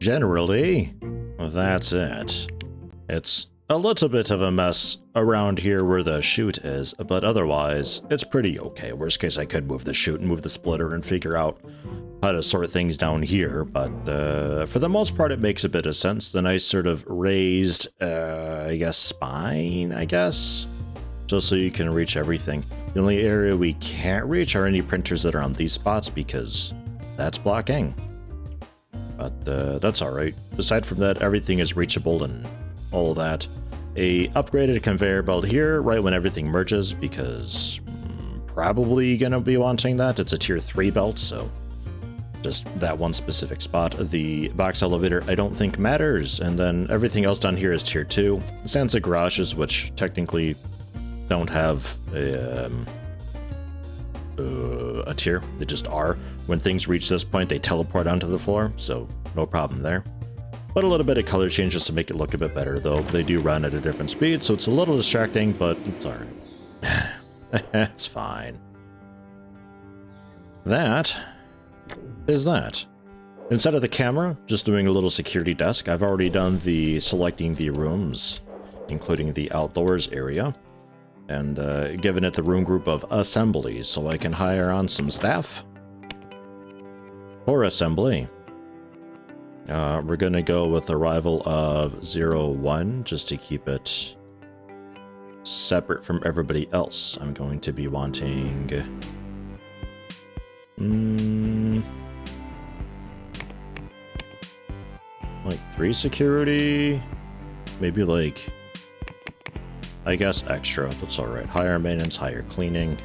Generally, that's it. It's a little bit of a mess around here where the chute is, but otherwise, it's pretty okay. Worst case, I could move the chute and move the splitter and figure out how to sort things down here, but for the most part, it makes a bit of sense. The nice sort of raised, I guess, spine, I guess, just so you can reach everything. The only area we can't reach are any printers that are on these spots because that's blocking. But that's all right. Aside from that, everything is reachable and all that. A upgraded conveyor belt here right when everything merges because probably gonna be wanting that. It's a tier 3 belt, so just that one specific spot. The box elevator I don't think matters, and then everything else down here is tier 2. Sans garages, which technically don't have a tier, they just are. When things reach this point, they teleport onto the floor, so no problem there. But a little bit of color changes to make it look a bit better, though. They do run at a different speed, so it's a little distracting, but it's alright. It's fine. That is that. Instead of the camera, just doing a little security desk. I've already done the selecting the rooms, including the outdoors area, and given it the room group of assemblies, so I can hire on some staff for assembly. We're gonna go with arrival of 01 just to keep it separate from everybody else. I'm going to be wanting like 3 security, maybe like, I guess extra. That's all right. Higher maintenance, higher cleaning,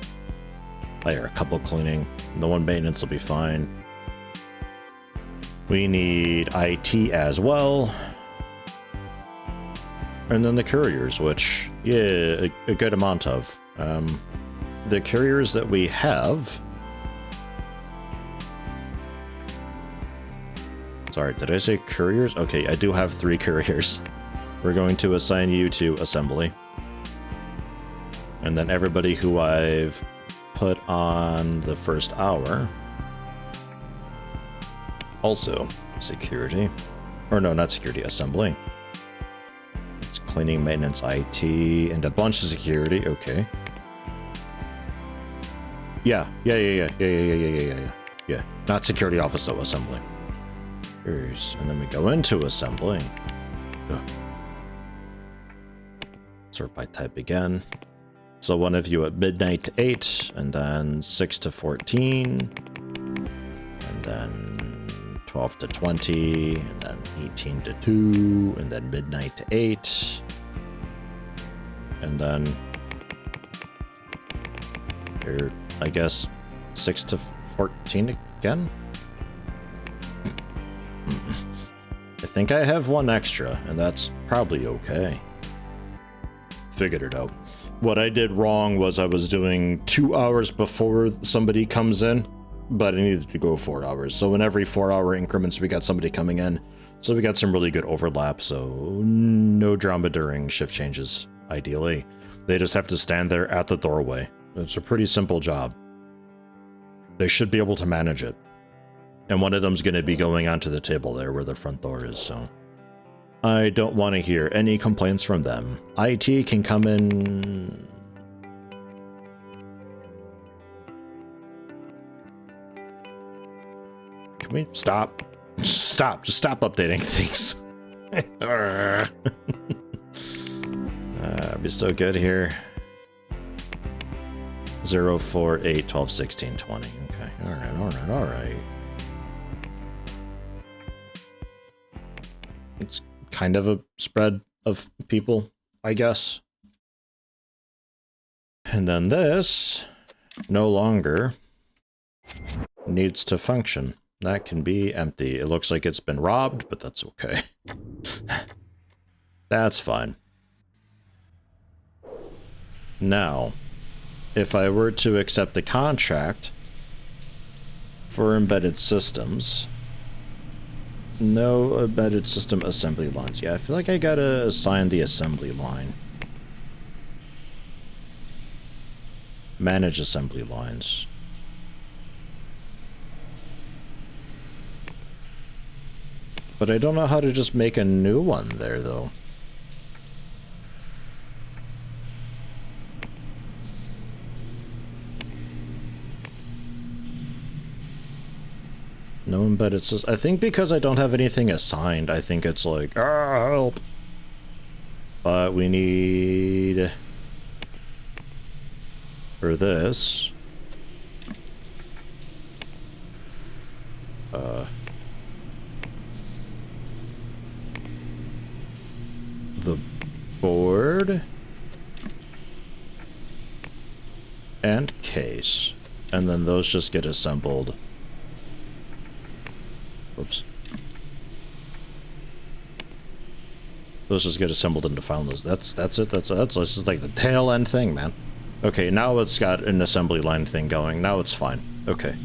hire a couple cleaning. The one maintenance will be fine. We need IT as well. And then the couriers, which, yeah, a good amount of. The couriers that we have... Sorry, did I say couriers? Okay, I do have 3 couriers. We're going to assign you to assembly. And then everybody who I've put on the first hour... Also, security. Or no, not security, assembly. It's cleaning, maintenance, IT, and a bunch of security. Okay. Yeah. Not security office, though, assembly. Here's, and then we go into assembly. Ugh. Sort by type again. So one of you at midnight to 8, and then 6 to 14, and then 12 to 20, and then 18 to 2, and then midnight to 8, and then here, I guess 6 to 14 again? I think I have 1 extra, and that's probably okay. Figured it out. What I did wrong was I was doing 2 hours before somebody comes in, but I needed to go 4 hours. So in every 4-hour increments, we got somebody coming in. So we got some really good overlap. So no drama during shift changes, ideally. They just have to stand there at the doorway. It's a pretty simple job. They should be able to manage it. And one of them's going to be going onto the table there where the front door is, so... I don't want to hear any complaints from them. IT can come in... Can we stop? Stop. Just stop updating things. Are we still good here? 0, 4, 8, 12, 16, 20. Okay. All right. It's kind of a spread of people, I guess. And then this no longer needs to function. That can be empty. It looks like it's been robbed, but that's okay. That's fine. Now, if I were to accept the contract for embedded systems, no embedded system assembly lines. Yeah, I feel like I gotta assign the assembly line. Manage assembly lines. But I don't know how to just make a new one there, though. No, but it's just, I think because I don't have anything assigned, I think it's like, ah, help. But we need, for this, the board and case, and then those just get assembled. Oops. Those just get assembled into file nodes. That's it. That's just like the tail end thing, man. Okay, now it's got an assembly line thing going. Now it's fine. Okay.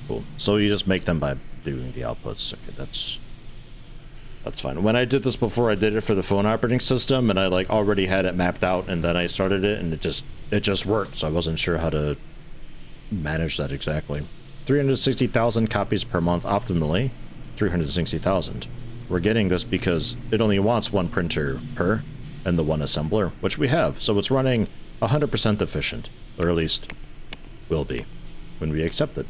Cool. So you just make them by doing the outputs. Okay, that's fine. When I did this before, I did it for the phone operating system, and I like already had it mapped out, and then I started it, and it just worked. So I wasn't sure how to manage that exactly. 360,000 copies per month optimally. 360,000. We're getting this because it only wants one printer per and the one assembler, which we have. So it's running 100% efficient, or at least will be when we accept it.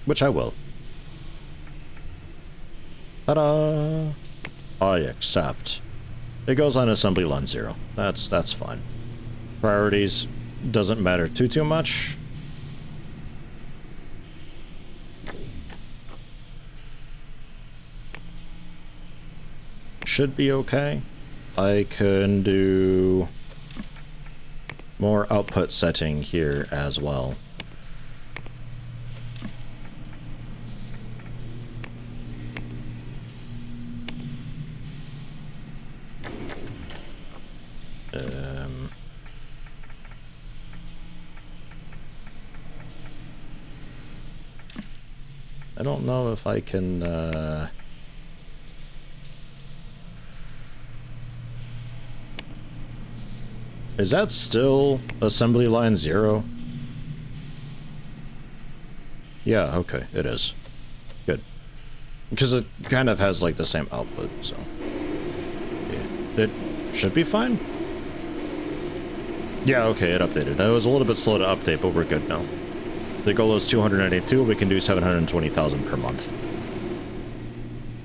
Which I will. Ta-da! I accept. It goes on assembly line 0. That's fine. Priorities doesn't matter too much. Should be okay. I can do more output setting here as well. I don't know if I can, is that still assembly line 0? Yeah, okay, it is. Good. Because it kind of has like the same output, so. Yeah. It should be fine. Yeah, okay, it updated. It was a little bit slow to update, but we're good now. The goal is 282, we can do 720,000 per month.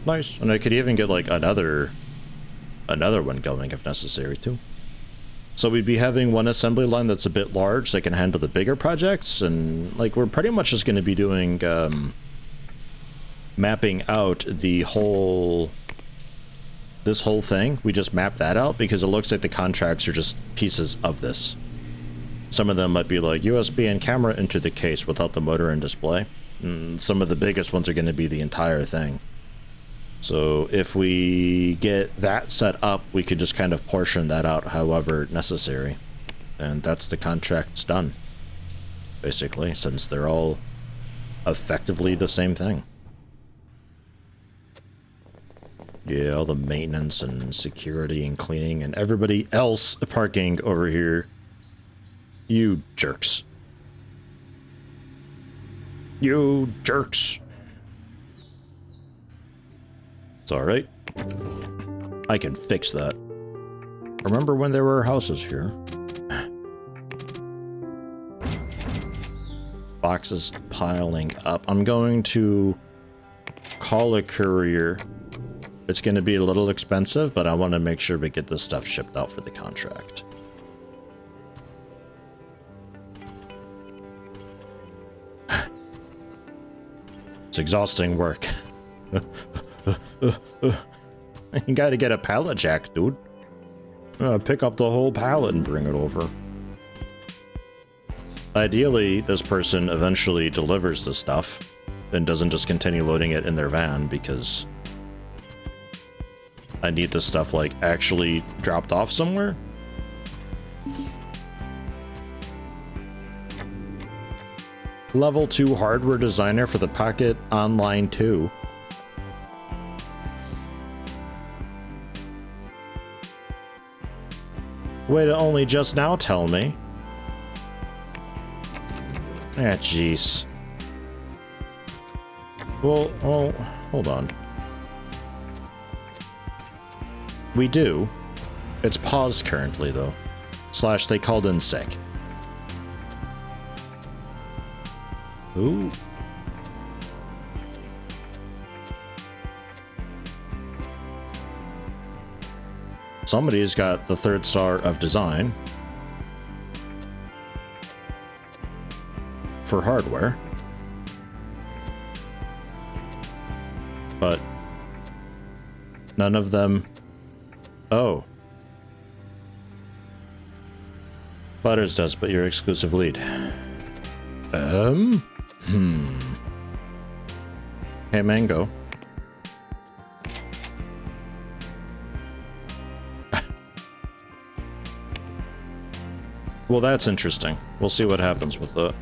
Nice. And I could even get like another one going if necessary too. So we'd be having one assembly line that's a bit large that can handle the bigger projects, and like we're pretty much just going to be doing mapping out this whole thing. We just map that out because it looks like the contracts are just pieces of this. Some of them might be like USB and camera into the case without the motor and display. And some of the biggest ones are going to be the entire thing. So if we get that set up, we could just kind of portion that out however necessary. And that's the contract's done, basically, since they're all effectively the same thing. Yeah, all the maintenance and security and cleaning and everybody else parking over here. You jerks. You jerks. It's alright. I can fix that. Remember when there were houses here? Boxes piling up. I'm going to call a courier. It's going to be a little expensive, but I want to make sure we get this stuff shipped out for the contract. It's exhausting work. You gotta get a pallet jack, dude. Pick up the whole pallet and bring it over. Ideally, this person eventually delivers the stuff and doesn't just continue loading it in their van, because I need this stuff, like, actually dropped off somewhere. Level 2 hardware designer for the Pocket Online 2. Way to only just now tell me. Ah, jeez. Well, hold on. We do. It's paused currently, though. / they called in sick. Ooh. Somebody's got the 3rd star of design for hardware. But none of them... Oh. Butters does, but you're exclusive lead. Hey, Mango. Well, that's interesting. We'll see what happens with that.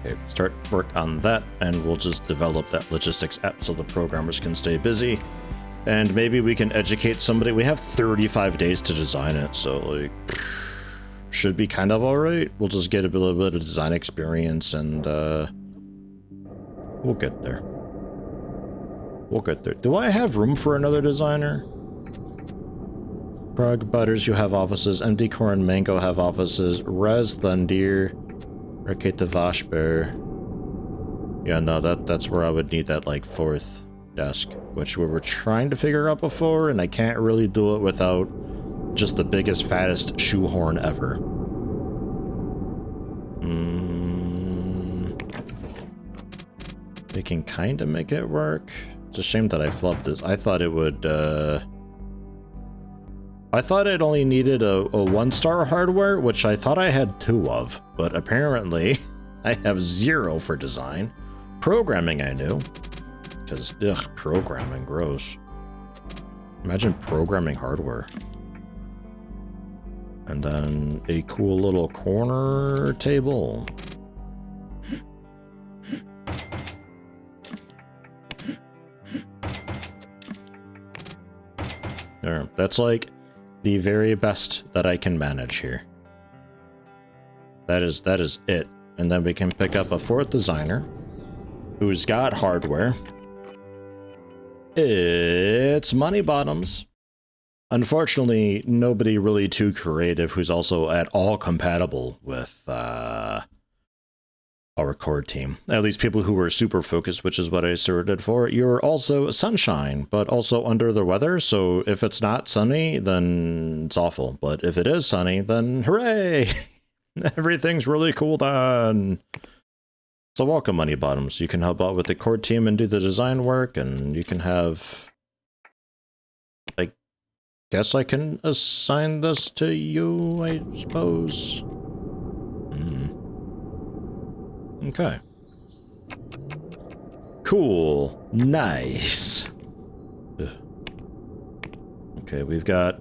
Okay, start work on that, and we'll just develop that logistics app so the programmers can stay busy. And maybe we can educate somebody. We have 35 days to design it, so, like, should be kind of alright. We'll just get a little bit of design experience, and, we'll get there. We'll get there. Do I have room for another designer? Prague Butters, you have offices. Empty Corn Mango have offices. Rez Thundir. Raketa Vashber. Yeah, no, that's where I would need that, like, 4th desk, which we were trying to figure out before, and I can't really do it without just the biggest, fattest shoehorn ever. We can kind of make it work. It's a shame that I flubbed this. I thought it would, I thought it only needed a 1-star hardware, which I thought I had 2 of, but apparently I have 0 for design. Programming I knew, because, ugh, programming, gross. Imagine programming hardware. And then a cool little corner table. There, that's like the very best that I can manage here. That is it. And then we can pick up a 4th designer who's got hardware. It's Money Bottoms. Unfortunately, nobody really too creative who's also at all compatible with our core team. At least people who were super focused, which is what I sorted for. You're also sunshine, but also under the weather, so if it's not sunny, then it's awful. But if it is sunny, then hooray! Everything's really cool then! So welcome, Money Bottoms. You can help out with the core team and do the design work, and you can have... I guess I can assign this to you, I suppose? Okay. Cool. Nice. Ugh. Okay, we've got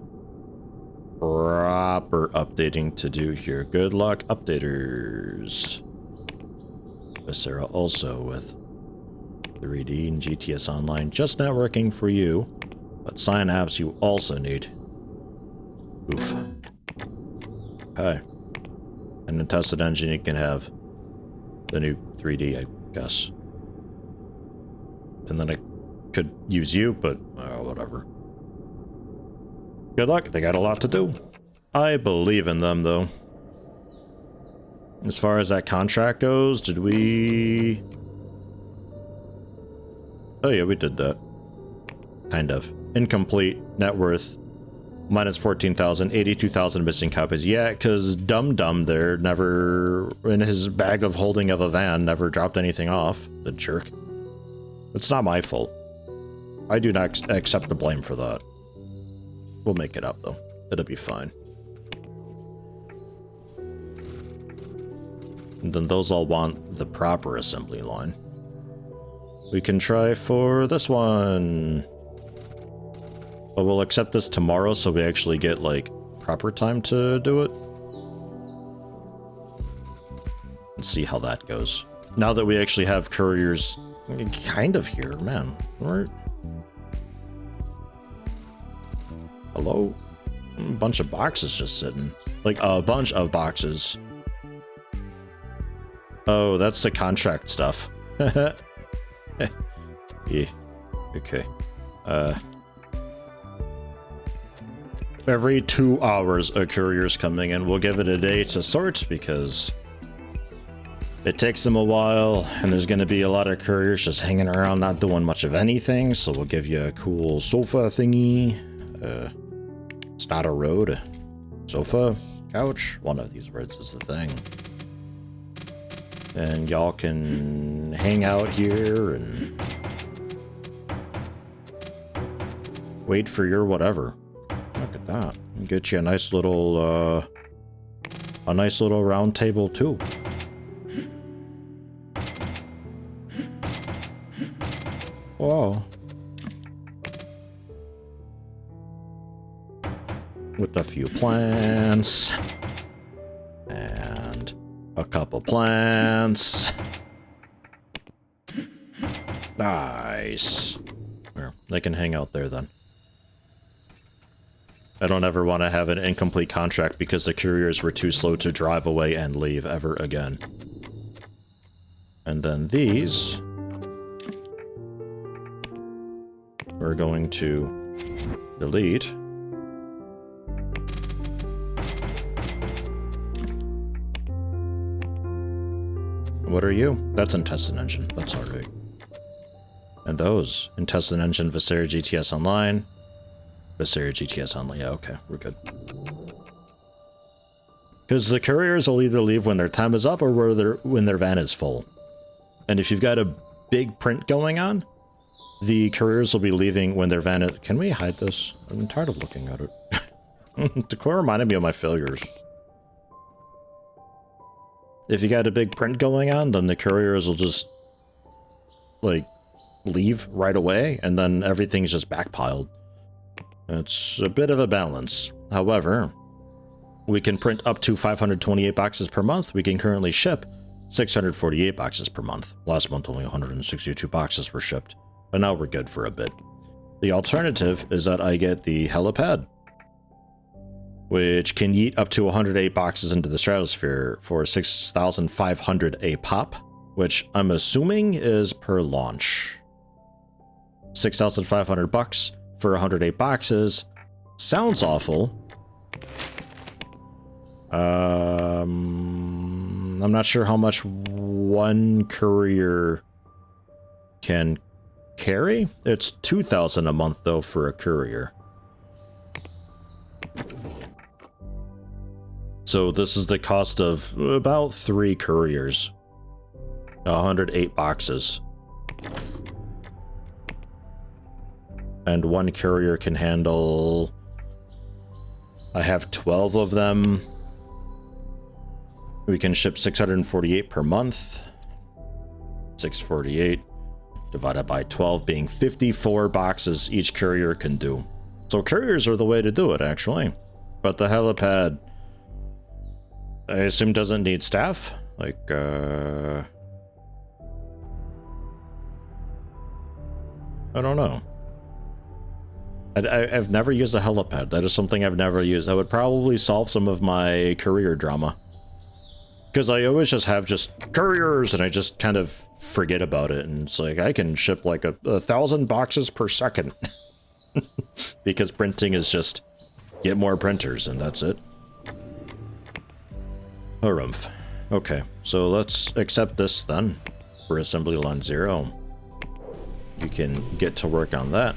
proper updating to do here. Good luck, updaters. Sarah also with 3D and GTS Online. Just networking for you, but sign apps you also need. Oof. Okay. And the tested engine you can have. The new 3D, I guess. And then I could use you, but whatever. Good luck, they got a lot to do. I believe in them, though. As far as that contract goes, did we... Oh yeah, we did that. Kind of. Incomplete, net worth, minus 14,000, 82,000 missing copies. Yeah, because Dum Dum there never, in his bag of holding of a van, never dropped anything off. The jerk. It's not my fault. I do not accept the blame for that. We'll make it up, though. It'll be fine. And then those all want the proper assembly line. We can try for this one. But we'll accept this tomorrow so we actually get, like, proper time to do it. Let's see how that goes. Now that we actually have couriers kind of here, man. Hello? A bunch of boxes just sitting. Like, a bunch of boxes. Oh, that's the contract stuff. Yeah. Okay. Every 2 hours, a courier's coming in. We'll give it a day to sort because it takes them a while, and there's going to be a lot of couriers just hanging around, not doing much of anything. So we'll give you a cool sofa thingy. It's not a road. Sofa, couch. One of these words is the thing. And y'all can hang out here and wait for your whatever. Look at that. Get you a nice little round table too. Whoa. With a few plants. And a couple plants. Nice. There, they can hang out there then. I don't ever want to have an incomplete contract because the couriers were too slow to drive away and leave ever again. And then these we're going to delete. What are you? That's Intestine Engine. That's alright. And those. Intestine Engine, Viscera GTS Online. Viscera GTS Online. Yeah, okay. We're good. Because the couriers will either leave when their time is up or when their van is full. And if you've got a big print going on, the couriers will be leaving when their van is... Can we hide this? I'm tired of looking at it. Decor reminded me of my failures. If you got a big print going on, then the couriers will just, like, leave right away, and then everything's just backpiled. It's a bit of a balance. However, we can print up to 528 boxes per month. We can currently ship 648 boxes per month. Last month, only 162 boxes were shipped, but now we're good for a bit. The alternative is that I get the helipad, which can yeet up to 108 boxes into the stratosphere for 6,500 a pop, which I'm assuming is per launch. 6,500 bucks for 108 boxes. Sounds awful. I'm not sure how much one courier can carry. It's 2,000 a month though for a courier. So this is the cost of about 3 couriers. 108 boxes. And one courier can handle... I have 12 of them. We can ship 648 per month. 648 divided by 12 being 54 boxes each courier can do. So couriers are the way to do it, actually. But the helipad, I assume, doesn't need staff? Like, I don't know. I've never used a helipad. That is something I've never used. That would probably solve some of my courier drama. Because I always just have couriers and I just kind of forget about it. And it's like, I can ship like 1,000 boxes per second. Because printing is just get more printers and that's it. Harumph. Okay, so let's accept this then for assembly line 0. You can get to work on that.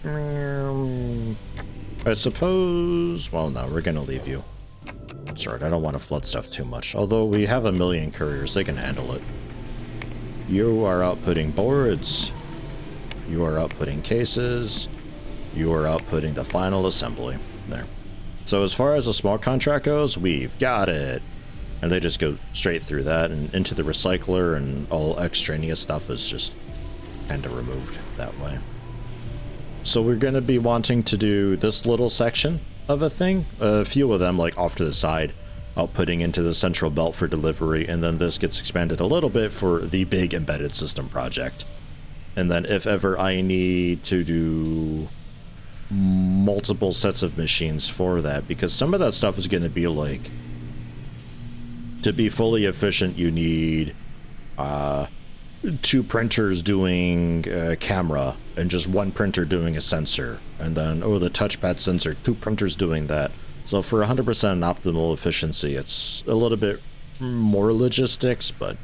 I suppose... Well, no, we're gonna leave you. That's right, I don't want to flood stuff too much. Although we have 1 million couriers, they can handle it. You are outputting boards. You are outputting cases. You are outputting the final assembly. There. So as far as the small contract goes, we've got it. And they just go straight through that and into the recycler, and all extraneous stuff is just kind of removed that way. So we're going to be wanting to do this little section of a thing. A few of them like off to the side, outputting into the central belt for delivery, and then this gets expanded a little bit for the big embedded system project. And then if ever I need to do multiple sets of machines for that, because some of that stuff is going to be like, to be fully efficient, you need 2 printers doing a camera and just 1 printer doing a sensor, and then the touchpad sensor, 2 printers doing that. So for 100% optimal efficiency, it's a little bit more logistics, but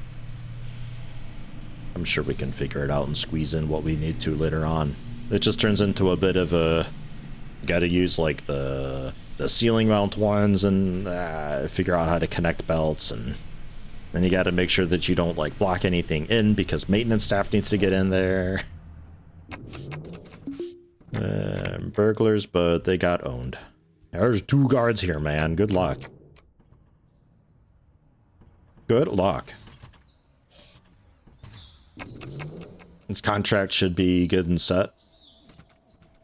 I'm sure we can figure it out and squeeze in what we need to later on. It just turns into a bit of a, gotta use like the ceiling mount ones and figure out how to connect belts, and then you gotta make sure that you don't like block anything in because maintenance staff needs to get in there. Burglars, but they got owned. There's 2 guards here, man. Good luck. Good luck. This contract should be good and set.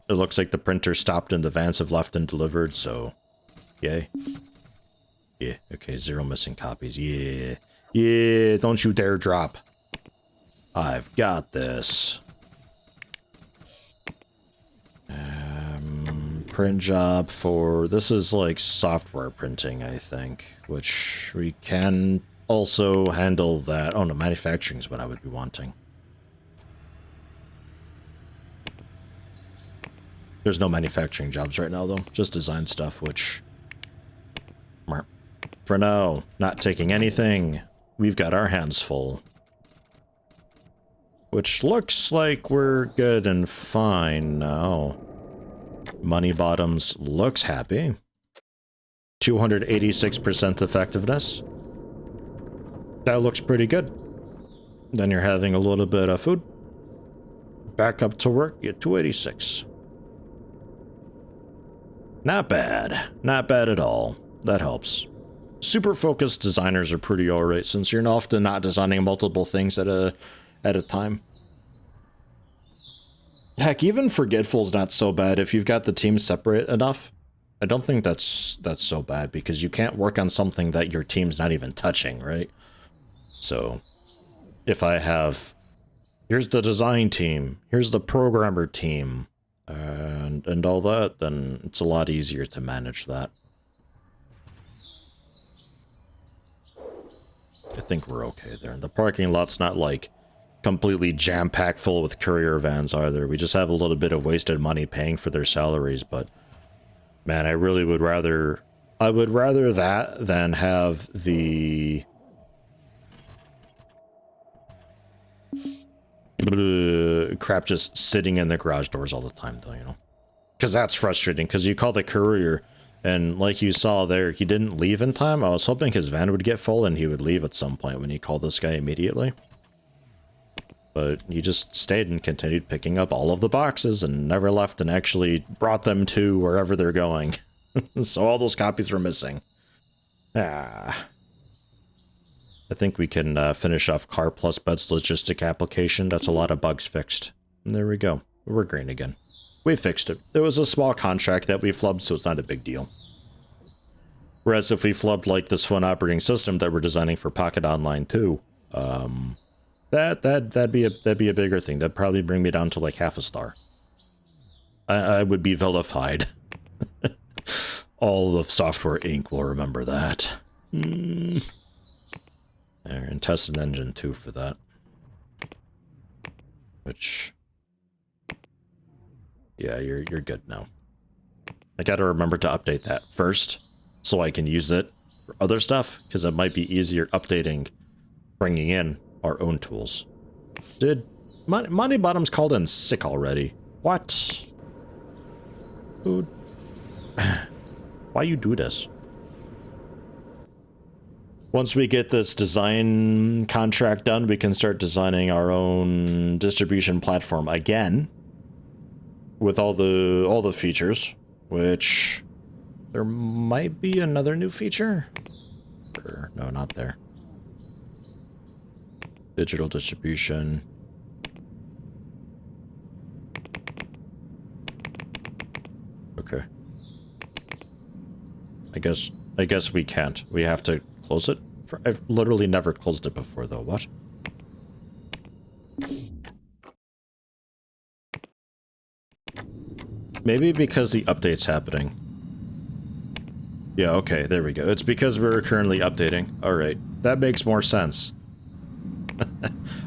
It looks like the printer stopped and the vans have left and delivered, so yay. Yeah, okay, 0 missing copies. Yeah. Yeah, don't you dare drop. I've got this. Print job for, this is like software printing, I think, which we can also handle that. Oh no, manufacturing is what I would be wanting. There's no manufacturing jobs right now, though. Just design stuff, which... For now, not taking anything. We've got our hands full. Which looks like we're good and fine now. Money Bottoms looks happy. 286% effectiveness. That looks pretty good. Then you're having a little bit of food. Back up to work, get 286. Not bad. Not bad at all. That helps. Super focused designers are pretty alright, since you're often not designing multiple things at a time. Heck, even Forgetful's not so bad if you've got the team separate enough. I don't think that's so bad, because you can't work on something that your team's not even touching, right? So, if I have, here's the design team, here's the programmer team, and all that, then it's a lot easier to manage that. I think we're okay there. And the parking lot's not like completely jam-packed full with courier vans either. We just have a little bit of wasted money paying for their salaries, but man, I really would rather, I would rather that than have the crap just sitting in the garage doors all the time, though, you know? Because that's frustrating, because you call the courier, and like you saw there, he didn't leave in time. I was hoping his van would get full and he would leave at some point when you called this guy immediately. But he just stayed and continued picking up all of the boxes and never left and actually brought them to wherever they're going. So all those copies were missing. Ah. I think we can finish off Car Plus Bed's logistic application. That's a lot of bugs fixed. And there we go. We're green again. We fixed it. It was a small contract that we flubbed, so it's not a big deal. Whereas if we flubbed like this phone operating system that we're designing for Pocket Online too, that'd be a bigger thing. That'd probably bring me down to like half a star. I would be vilified. All of Software Inc. will remember that. There, and test an engine too for that. Which, yeah, you're good now. I gotta remember to update that first, so I can use it for other stuff, because it might be easier updating, bringing in our own tools. Did Money Bottom's called in sick already? What? Dude. Why you do this? Once we get this design contract done, we can start designing our own distribution platform again. With all the features, which there might be another new feature. Or, no, not there. Digital distribution. Okay. I guess we can't. We have to close it. I've literally never closed it before, though. What? Maybe because the update's happening. Yeah, okay, there we go. It's because we're currently updating. Alright, that makes more sense.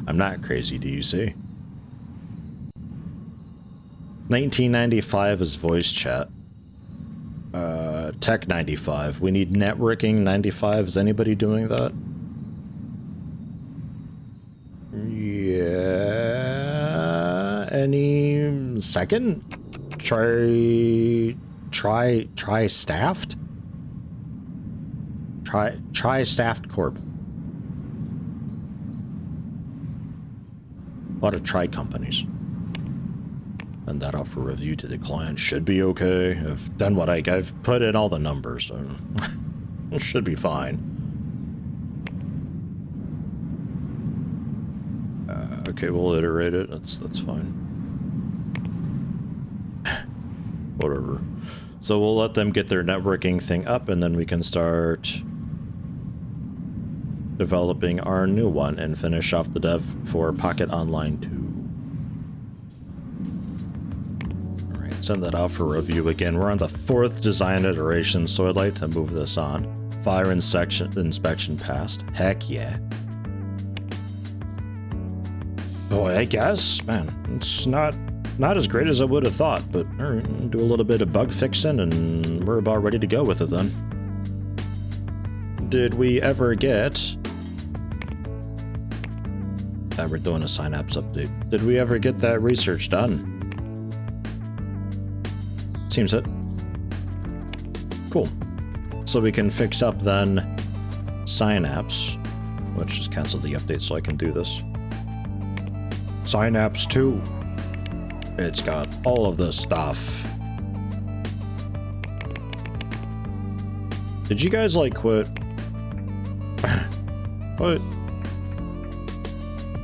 I'm not crazy, do you see? 1995 is voice chat. Tech 95. We need networking 95. Is anybody doing that? Yeah. Any second? Try staffed? Try staffed corp. A lot of try companies. Send that out for review to the client. Should be okay. I've done what I've put in all the numbers, so it should be fine. Okay, we'll iterate it. That's fine. Whatever. So we'll let them get their networking thing up, and then we can start developing our new one and finish off the dev for Pocket Online 2. Send that out for review again. We're on the 4th design iteration, so I'd like to move this on. Fire inspection passed. Heck yeah. Oh, I guess, man, it's not as great as I would have thought, but all right, do a little bit of bug fixing, and we're about ready to go with it then. Did we ever get? We're doing a Synapse update. Did we ever get that research done? Seems it. Cool. So we can fix up then Synapse. Let's just cancel the update so I can do this. Synapse 2. It's got all of this stuff. Did you guys like quit? What?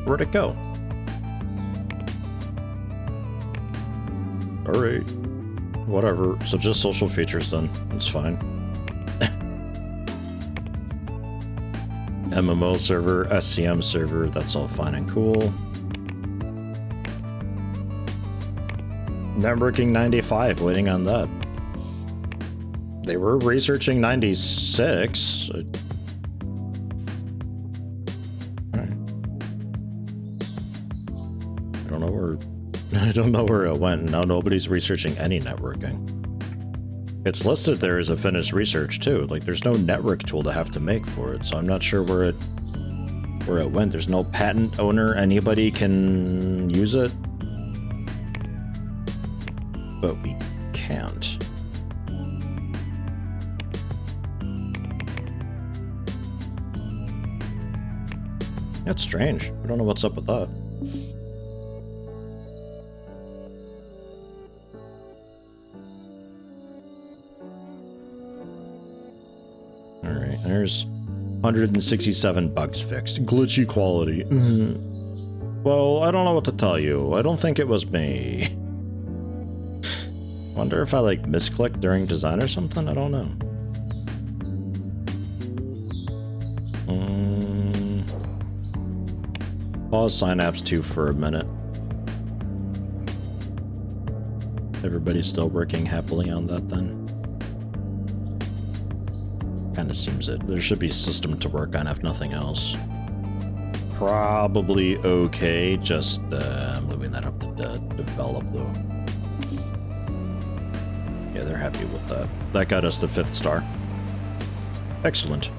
Where'd it go? Alright. Whatever. So just social features then. It's fine. MMO server, SCM server, that's all fine and cool. Networking 95, waiting on that. They were researching 96. Alright. I don't know where it went. Now nobody's researching any networking. It's listed there as a finished research too. Like there's no network tool to have to make for it, so I'm not sure where it went. There's no patent owner. Anybody can use it, but we can't. That's strange. I don't know what's up with that. Alright, there's 167 bugs fixed. Glitchy quality. Well, I don't know what to tell you. I don't think it was me. Wonder if I like misclicked during design or something? I don't know. Pause Synapse 2 for a minute. Everybody's still working happily on that then? Kinda seems it. There should be system to work on if nothing else. Probably okay, just moving that up to develop though. Yeah, they're happy with that. That got us the 5th star. Excellent.